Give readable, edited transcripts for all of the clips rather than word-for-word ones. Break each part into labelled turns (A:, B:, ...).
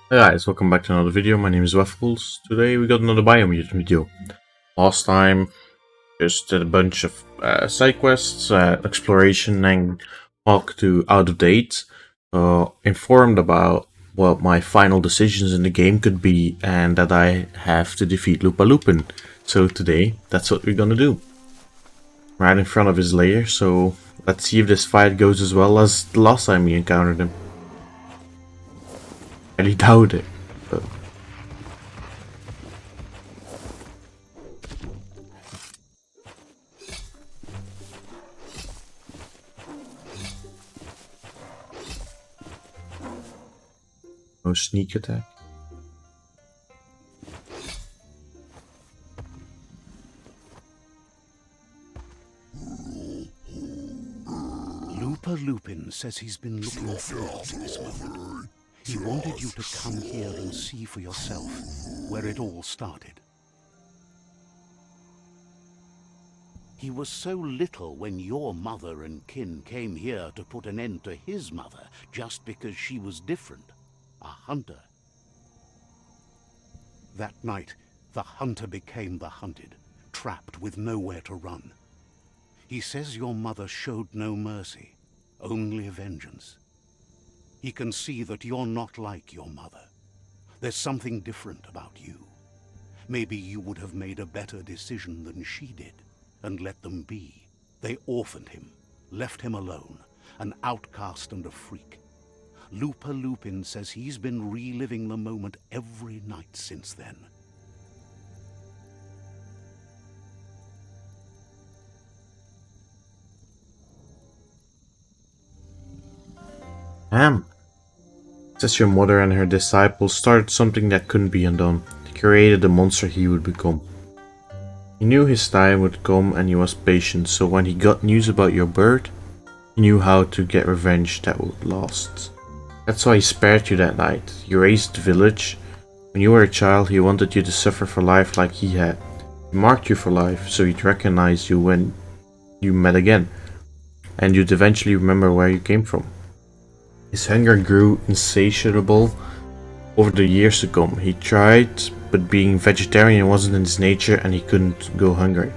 A: Hey guys, welcome back to another video. My name is Waffles. Today we got another Biomutant video. Last time, just did a bunch of side quests, exploration, and talk to out of date. Informed about what my final decisions in the game could be, and that I have to defeat Lupa-Lupin. So today, that's what we're gonna do. Right in front of his lair, so let's see if this fight goes as well as the last time we encountered him. I really doubt it, but... no sneak attack.
B: Lupa-Lupin says he's been looking forward to this moment. He wanted you to come here and see for yourself where it all started. He was so little when your mother and kin came here to put an end to his mother just because she was different, a hunter. That night, the hunter became the hunted, trapped with nowhere to run. He says your mother showed no mercy, only vengeance. He can see that you're not like your mother. There's something different about you. Maybe you would have made a better decision than she did, and let them be. They orphaned him, left him alone, an outcast and a freak. Lupa-Lupin says he's been reliving the moment every night since then.
A: Says your mother and her disciples started something that couldn't be undone. They created the monster he would become. He knew his time would come and he was patient, so when he got news about your birth, he knew how to get revenge that would last. That's why he spared you that night. You raised the village. When you were a child, he wanted you to suffer for life like he had. He marked you for life, so he'd recognize you when you met again, and you'd eventually remember where you came from. His hunger grew insatiable over the years to come. He tried, but being vegetarian wasn't in his nature and he couldn't go hungry.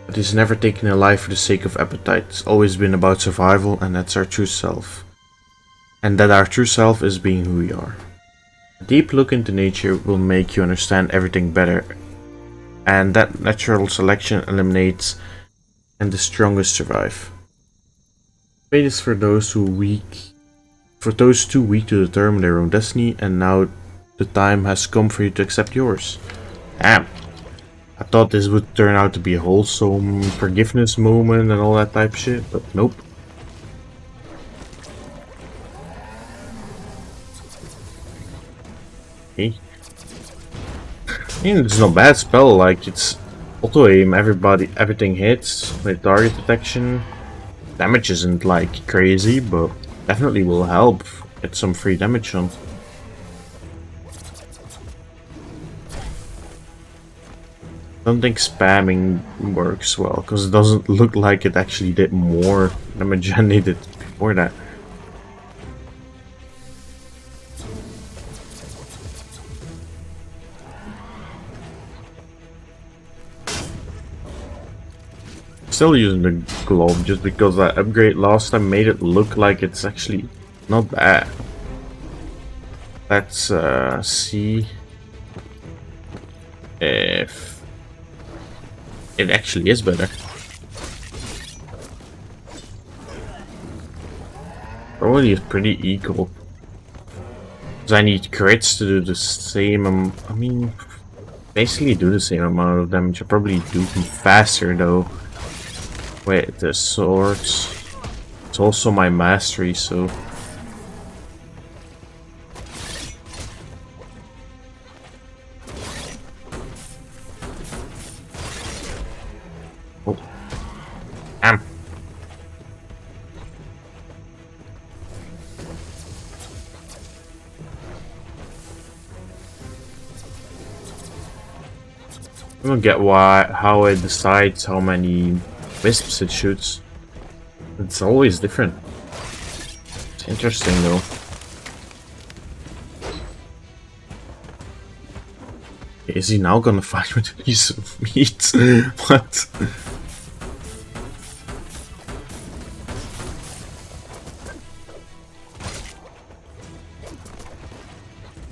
A: But he's never taken a life for the sake of appetite. It's always been about survival, and that's our true self. And that our true self is being who we are. A deep look into nature will make you understand everything better. And that natural selection eliminates and the strongest survive. Fate is for those too weak to determine their own destiny, and now the time has come for you to accept yours. Damn. I thought this would turn out to be a wholesome forgiveness moment and all that type of shit, but nope. Okay. I mean, it's not a bad spell, like it's auto aim, everything hits with target detection. Damage isn't like crazy, but definitely will help get some free damage on. I don't think spamming works well, because it doesn't look like it actually did more damage than it did before that. Still using the glove just because that upgrade last time made it look like it's actually not bad. Let's see if it actually is better. Probably is pretty equal. Because I need crits to do the same. I mean, basically do the same amount of damage. I probably do them faster though. Wait, the swords. It's also my mastery, so. Oh. Damn. I don't get how it decides how many wisps it shoots. It's always different. It's interesting though. Is he now gonna fight with a piece of meat? What?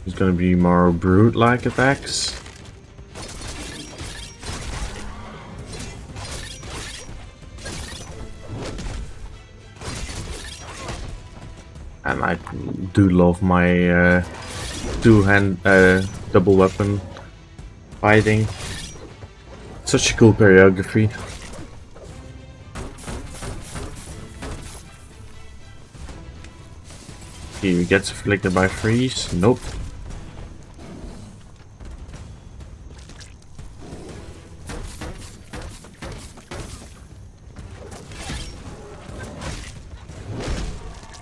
A: It's gonna be more brute-like attacks. And I do love my two-hand double weapon fighting. Such a cool choreography. He gets afflicted by freeze. Nope.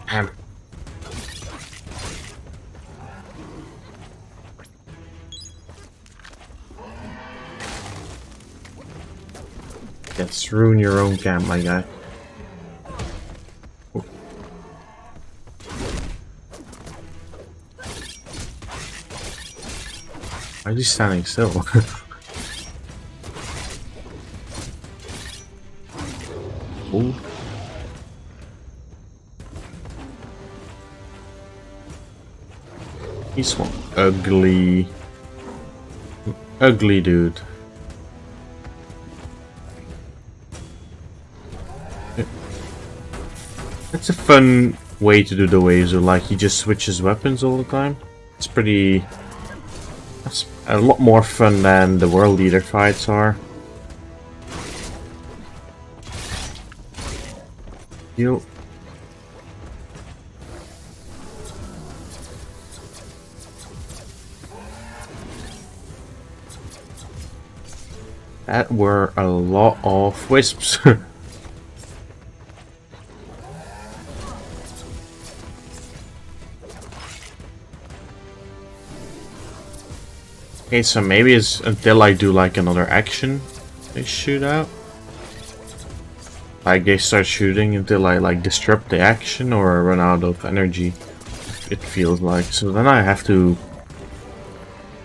A: Damn. Let's ruin your own camp, my guy. Oh. Why is he standing still? Oh. He's one ugly dude. It's a fun way to do the waves, or like he just switches weapons all the time. It's pretty. That's a lot more fun than the World Leader fights are. You. That were a lot of wisps. Okay, so maybe it's until I do like another action they shoot out. Like they start shooting until I like disrupt the action or run out of energy. It feels like. So then I have to,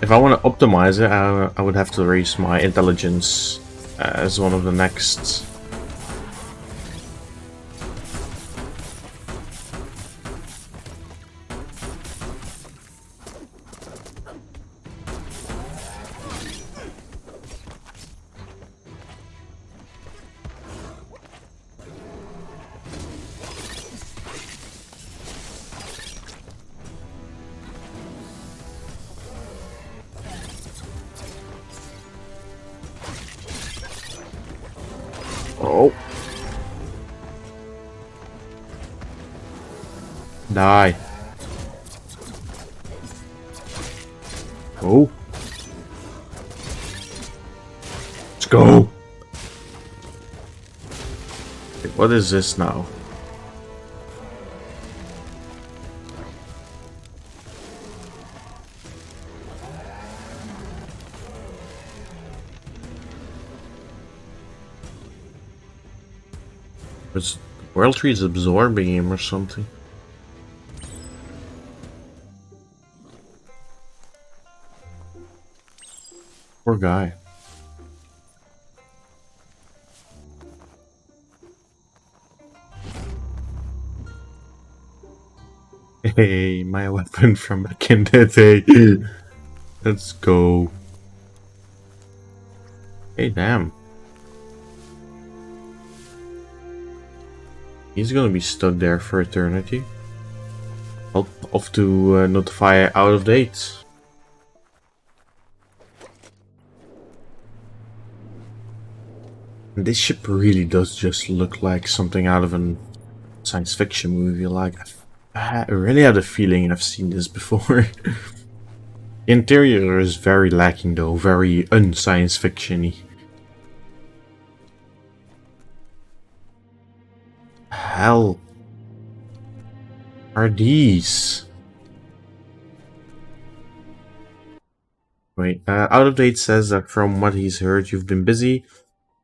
A: if I want to optimize it, I would have to raise my intelligence as one of the next. Oh. Die. Oh. Let's go. Okay, what is this now? It's World Tree is absorbing him or something. Poor guy. Hey, my weapon from back in the day. Let's go. Hey, damn. He's gonna be stuck there for eternity. I'll off to notify out of date. And this ship really does just look like something out of a science fiction movie. Like, I really had a feeling I've seen this before. The interior is very lacking though, very un-science fiction-y. Hell are these? Wait, out of date says that from what he's heard, you've been busy.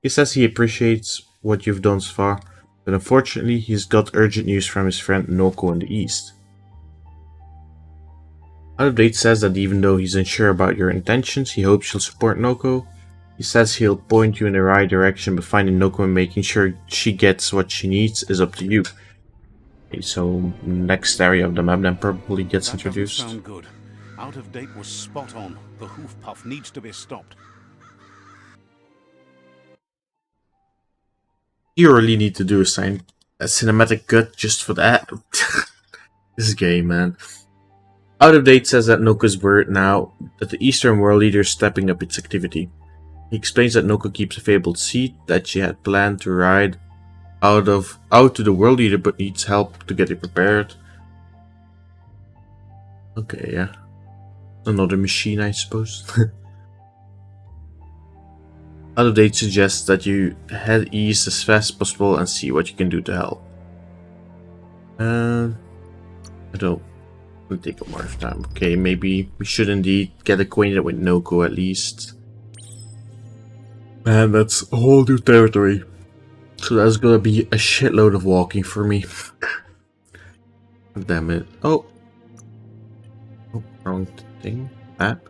A: He says he appreciates what you've done so far, but unfortunately he's got urgent news from his friend Noko in the east. Out of Date says that even though he's unsure about your intentions, he hopes you'll support Noko. He says he'll point you in the right direction, but finding Noko and making sure she gets what she needs is up to you. Okay, so next area of the map then probably gets introduced.
B: That doesn't sound good. Out of Date was spot on. The hoof puff needs to be stopped.
A: You really need to do a cinematic cut just for that. This game, man. Out of Date says that Noko's worried now that the Eastern World Leader is stepping up its activity. He explains that Noko keeps a fabled seat that she had planned to ride out to the World Leader, but needs help to get it prepared. Okay, yeah. Another machine, I suppose. Out of Date suggests that you head east as fast as possible and see what you can do to help. I don't. It'll take a more time. Okay, maybe we should indeed get acquainted with Noko at least. Man, that's a whole new territory. So that's gonna be a shitload of walking for me. Damn it. Oh, wrong thing. Map.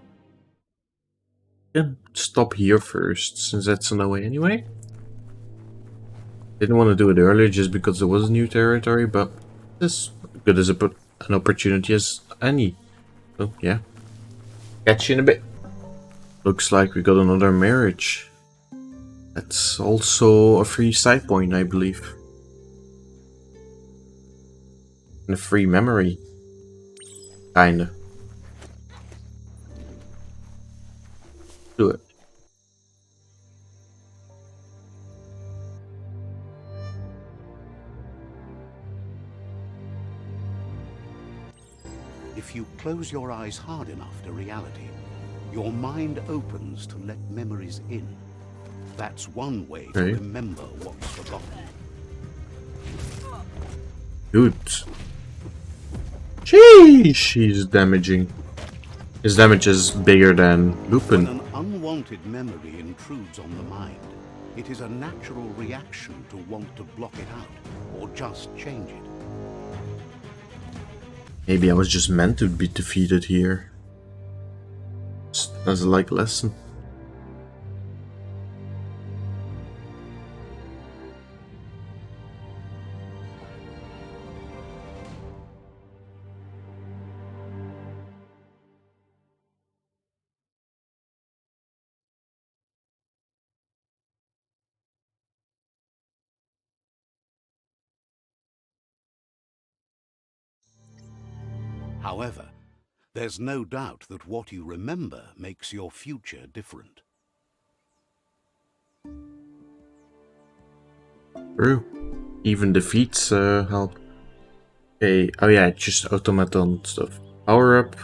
A: Yeah, stop here first, since that's on the way anyway. Didn't want to do it earlier just because there was a new territory, but this good as an opportunity as any. So yeah. Catch you in a bit. Looks like we got another marriage. That's also a free side point, I believe. And a free memory. Kinda. Do it.
B: If you close your eyes hard enough to reality, your mind opens to let memories in. That's one way to remember what's forgotten.
A: Good. Sheesh, he's damaging. His damage is bigger than Lupin.
B: When an unwanted memory intrudes on the mind, it is a natural reaction to want to block it out, or just change it.
A: Maybe I was just meant to be defeated here. Just as a like lesson.
B: However, there's no doubt that what you remember makes your future different.
A: True. Even defeats help. Okay, oh yeah, just automaton stuff. Power up.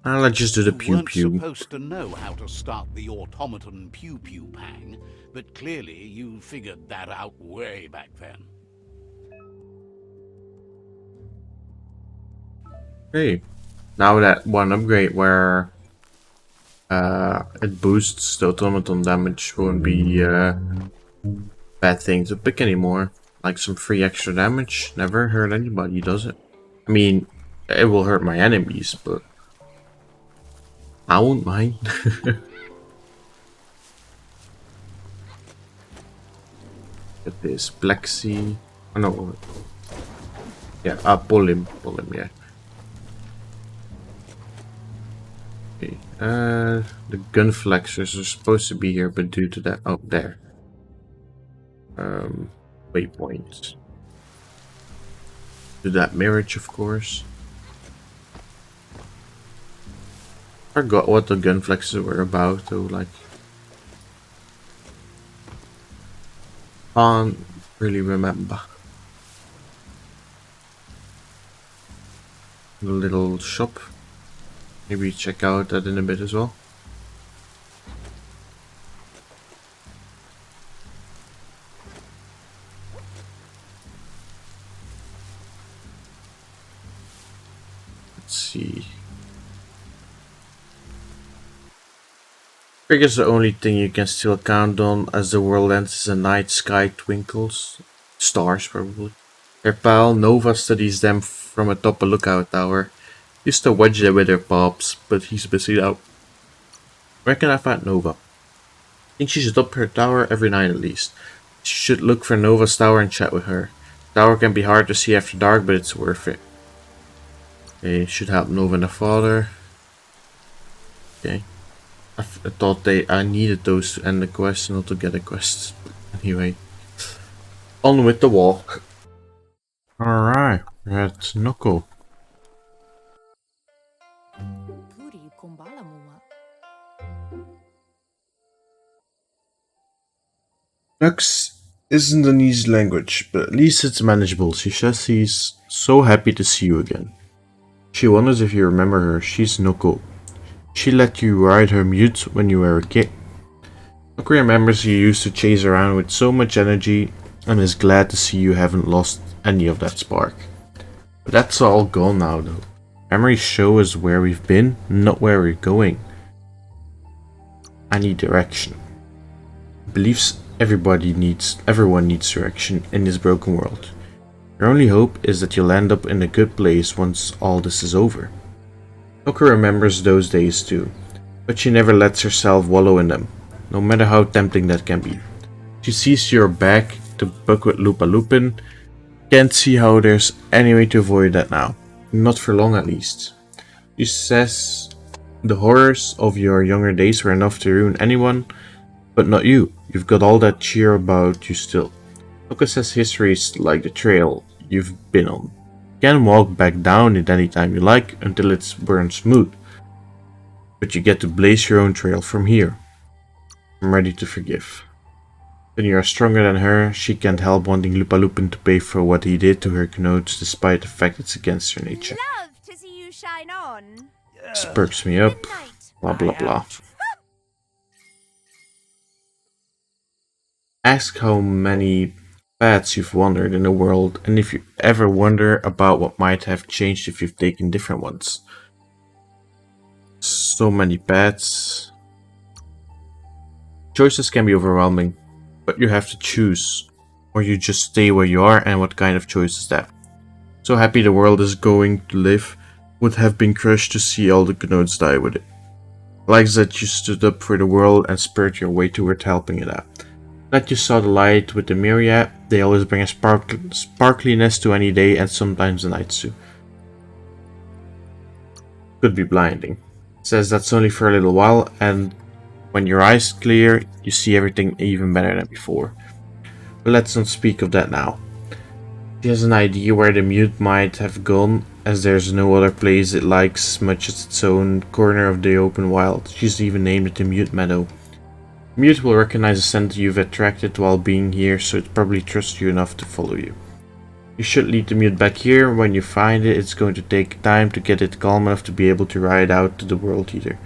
A: Let's just do the pew pew.
B: You weren't supposed to know how to start the automaton pew pew pang, but clearly you figured that out way back then.
A: Okay, now that one upgrade where it boosts the automaton damage won't be a bad thing to pick anymore. Like some free extra damage, never hurt anybody, does it? I mean, it will hurt my enemies, but I won't mind. Get this Plexi. Oh no. Yeah, pull him, yeah. Okay, the gun flexors are supposed to be here, but due to that, oh, there. Waypoints. To that Mirage, of course. Forgot what the gun flexors were about, though, like. Can't really remember. The little shop. Maybe check out that in a bit as well. Let's see. Crick is the only thing you can still count on as the world ends as the night sky twinkles. Stars, probably. Their pal Nova studies them from atop a lookout tower. Used to watch that with her pops, but he's busy now. Where can I find Nova? I think she should up her tower every night at least. She should look for Nova's tower and chat with her. The tower can be hard to see after dark, but it's worth it. Okay, should help Nova and her father. Okay. I thought I needed those to end the quest, not to get a quest. Anyway. On with the walk. Alright, we're at Noko. Nux isn't an easy language, but at least it's manageable. She says she's so happy to see you again. She wonders if you remember her. She's Noko. She let you ride her mute when you were a kid. Noko remembers you used to chase around with so much energy and is glad to see you haven't lost any of that spark. But that's all gone now though. Memories show us where we've been, not where we're going. I need direction. Beliefs everyone needs direction in this broken world. Your only hope is that you'll end up in a good place once all this is over. Noko remembers those days too, but she never lets herself wallow in them, no matter how tempting that can be. She sees you're back to buck with Lupa-Lupin. Can't see how there's any way to avoid that now. Not for long at least. She says the horrors of your younger days were enough to ruin anyone, but not you. You've got all that cheer about you still. Noko says history is like the trail you've been on. You can walk back down it anytime you like until it's burned smooth. But you get to blaze your own trail from here. I'm ready to forgive. When you are stronger than her, she can't help wanting Lupa-Lupin to pay for what he did to her notes despite the fact it's against her nature.
C: Love to see you shine on.
A: This perks me up. Blah blah blah. Ask how many paths you've wandered in the world and if you ever wonder about what might have changed if you've taken different ones. So many paths. Choices can be overwhelming, but you have to choose. Or you just stay where you are, and what kind of choice is that? So happy the world is going to live, would have been crushed to see all the nodes die with it. Likes that you stood up for the world and spurred your way toward helping it out. That you saw the light with the myriad, they always bring a sparkliness to any day and sometimes the nights too. Could be blinding. Says that's only for a little while, and when your eyes clear, you see everything even better than before. But let's not speak of that now. She has an idea where the mute might have gone, as there's no other place it likes as much as its own corner of the open wild. She's even named it the Mute Meadow. Mute will recognize the scent you've attracted while being here, so it probably trusts you enough to follow you. You should lead the Mute back here. When you find it, it's going to take time to get it calm enough to be able to ride out to the world eater.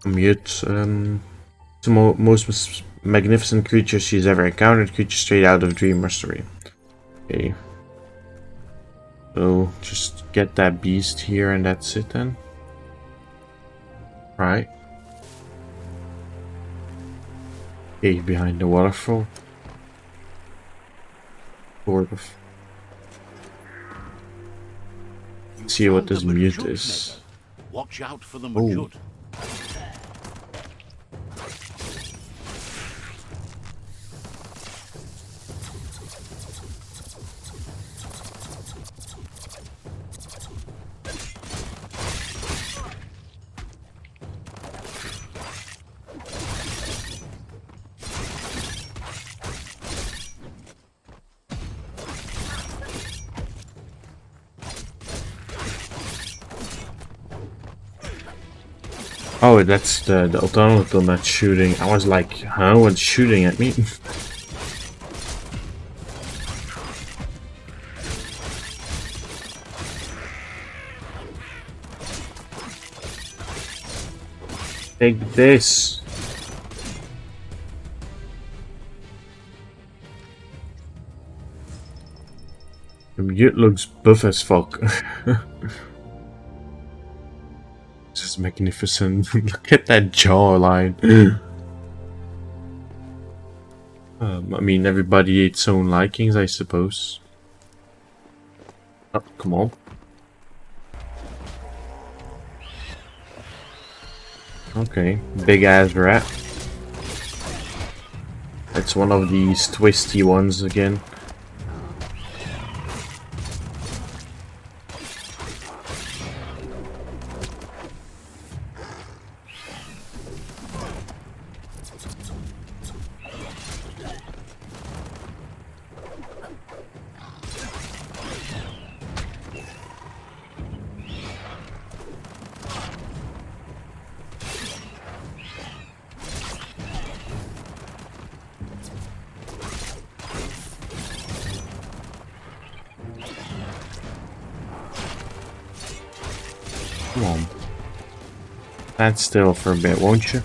A: Mute, it's the most magnificent creature she's ever encountered, creature straight out of Dream or Story. Okay. So, just get that beast here and that's it then. Right. Okay, behind the waterfall. Sort of. See what this mute is.
B: Watch out for the MJUT.
A: Oh, that's the automaton that's shooting. I was like, huh? What's shooting at me? Take this. The mute looks buff as fuck. This is magnificent. Look at that jawline. I mean, everybody ate its own likings, I suppose. Oh, come on. Okay, big ass rat. It's one of these twisty ones again. Come on. Stand still for a bit, won't you?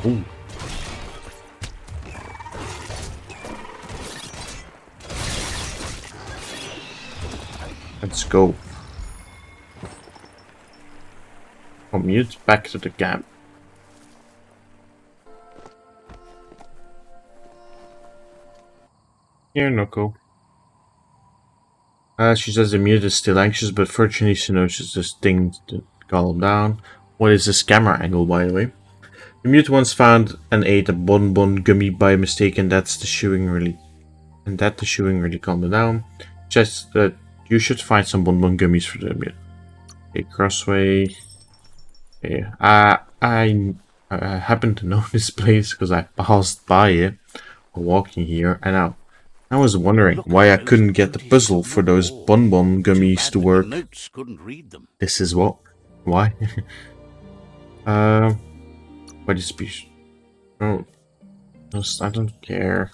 A: Ooh. Let's go. Commute back to the camp. Here, Noko. She says the mute is still anxious, but fortunately she notices this thing to calm down. What is this camera angle, by the way? The mute once found and ate a bonbon gummy by mistake, and the chewing really calmed it down. Just that you should find some bonbon gummies for the mute. Okay, crossway. Okay, I happen to know this place because I passed by it while walking here, and I was wondering why I couldn't get the puzzle for those bonbon gummies to work.
B: Notes couldn't read them.
A: This is what? Why? What is speech? Oh, no, I don't care.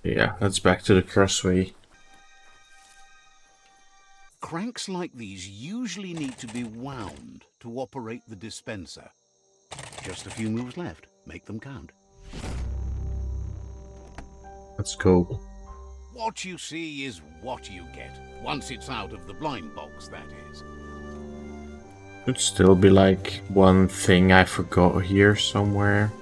A: Yeah, let's back to the crossway.
B: Cranks like these usually need to be wound to operate the dispenser. Just a few moves left. Make them count.
A: Let's go.
B: What you see is what you get. Once it's out of the blind box, that is.
A: Should still be like one thing I forgot here somewhere.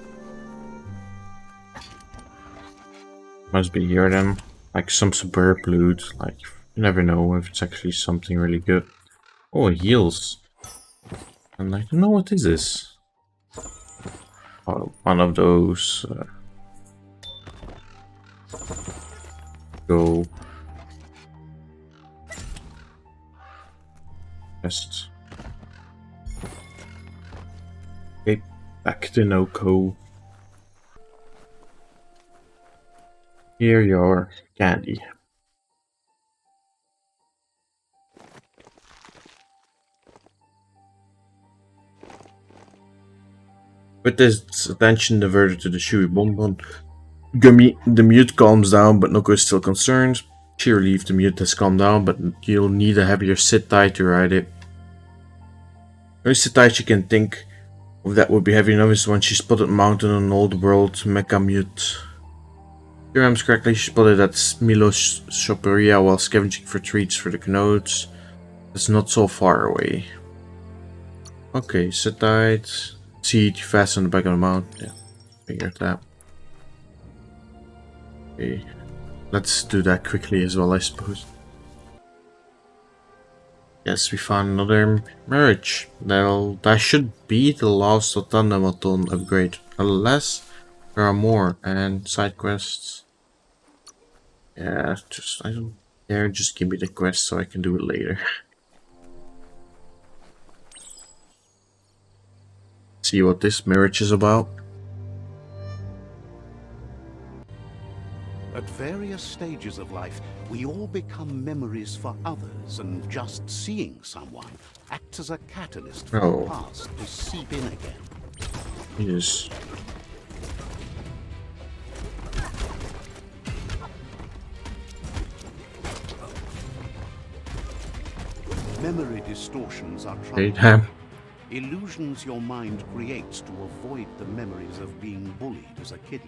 A: Must be here then. Like some superb loot. Like, you never know if it's actually something really good. Oh, it heals. And I don't know what is this. Oh, one of those. Go. Just. Okay, back to Noko. Here your candy. With this attention diverted to the chewy bonbon gummy, the mute calms down, but Noko is still concerned. She relieved the mute has calmed down, but you'll need a heavier sit tight to ride it. The only sit tight she can think of that would be heavy enough is when she spotted mounted an old world mecha mute. If I remember correctly, she spotted at Milo's Shopperia while scavenging for treats for the nodes. It's not so far away. Okay, sit tight. Seat fast on the back of the mount. Yeah, figured that. Okay, let's do that quickly as well, I suppose. Yes, we found another MIRAGE. That should be the last AUTOMATON upgrade. Unless there are more and side quests. Yeah, I don't care, just give me the quest so I can do it later. See what this MIRAGE is about.
B: At various stages of life, we all become memories for others, and just seeing someone acts as a catalyst for the past to seep in again.
A: Yes.
B: Memory distortions are
A: Hey,
B: troubling. Illusions your mind creates to avoid the memories of being bullied as a kid.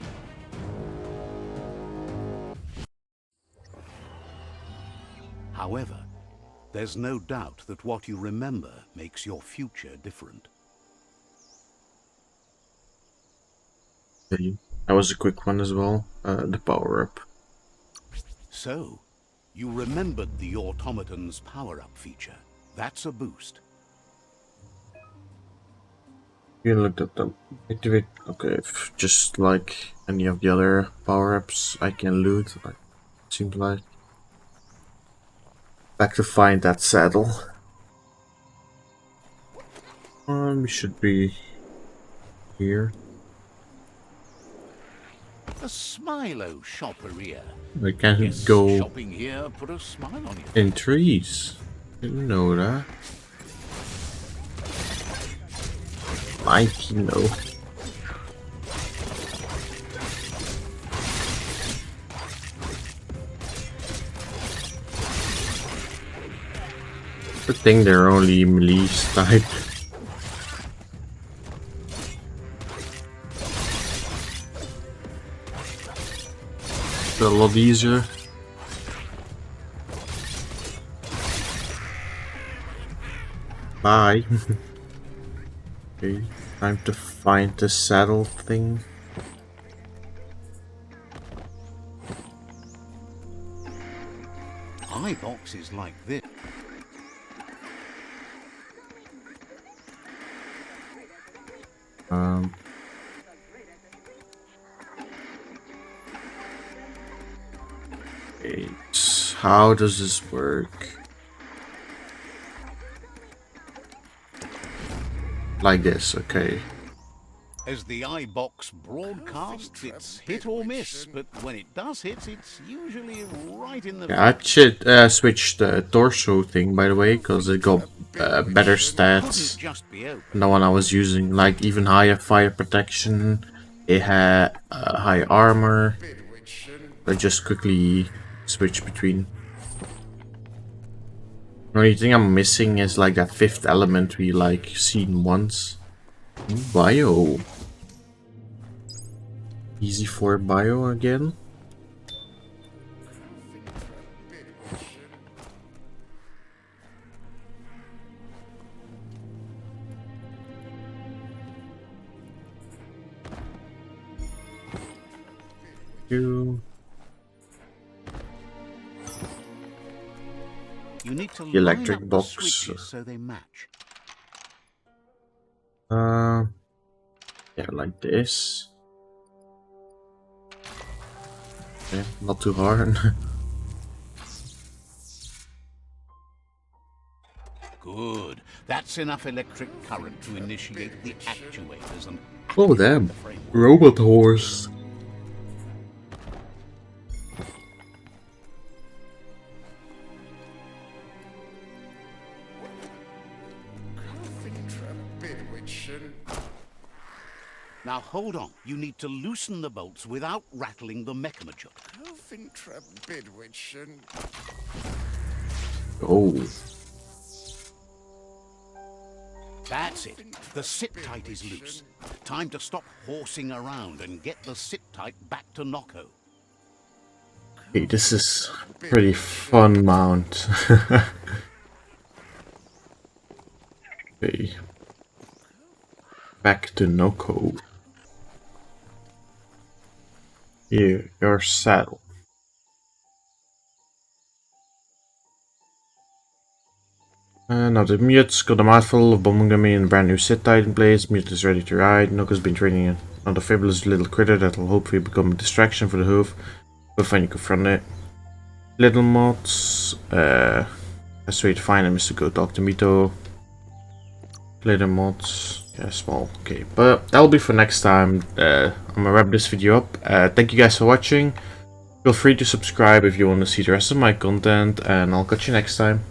B: However, there's no doubt that what you remember makes your future different.
A: That was a quick one as well. The power up.
B: So, You remembered the automaton's power-up feature. That's a boost.
A: You looked at them. Okay, just like any of the other power-ups I can loot, seems like. Back to find that saddle. We should be here.
B: A Smilo shopperia.
A: We can
B: Guess
A: go
B: shopping here put a smile on you.
A: in trees. Didn't know that. 19 though. Good thing they're only melee type. A lot easier. Bye. Okay, time to find the saddle thing.
B: Eye boxes like this.
A: Wait, how does this work? Like this, okay.
B: As the eye box broadcasts, it's hit or miss, but when it does hit, it's usually right in the...
A: Yeah, I should switch the torso thing, by the way, because it got better stats than the one I was using. Like, even higher fire protection, it had high armor. I just quickly switch between. The only thing I'm missing is like that fifth element we like seen once. Bio. Easy for bio again. You
B: need to
A: electric
B: line up
A: box.
B: the switches so they match.
A: Yeah, like this. Okay, not too hard.
B: Good. That's enough electric current to initiate the actuators and
A: Oh damn, robot horse.
B: Now hold on. You need to loosen the bolts without rattling the MJUT.
A: Oh.
B: That's it. The sit-tight is loose. Time to stop horsing around and get the sit-tight back to Nocco.
A: Okay, this is pretty fun mount. Okay. Back to Nocco. Here, your saddle. Now the MJUT's got a mouthful of bombing gummy and a brand new sit tight in place. MJUT is ready to ride. Nocco's been training another fabulous little critter that will hopefully become a distraction for the hoof. But when you confront it. Little mods. Best way to find them is to go talk to Mito. Little mods. Yeah, small. Okay, but that'll be for next time. I'm gonna wrap this video up. Thank you guys for watching. Feel free to subscribe if you want to see the rest of my content, and I'll catch you next time.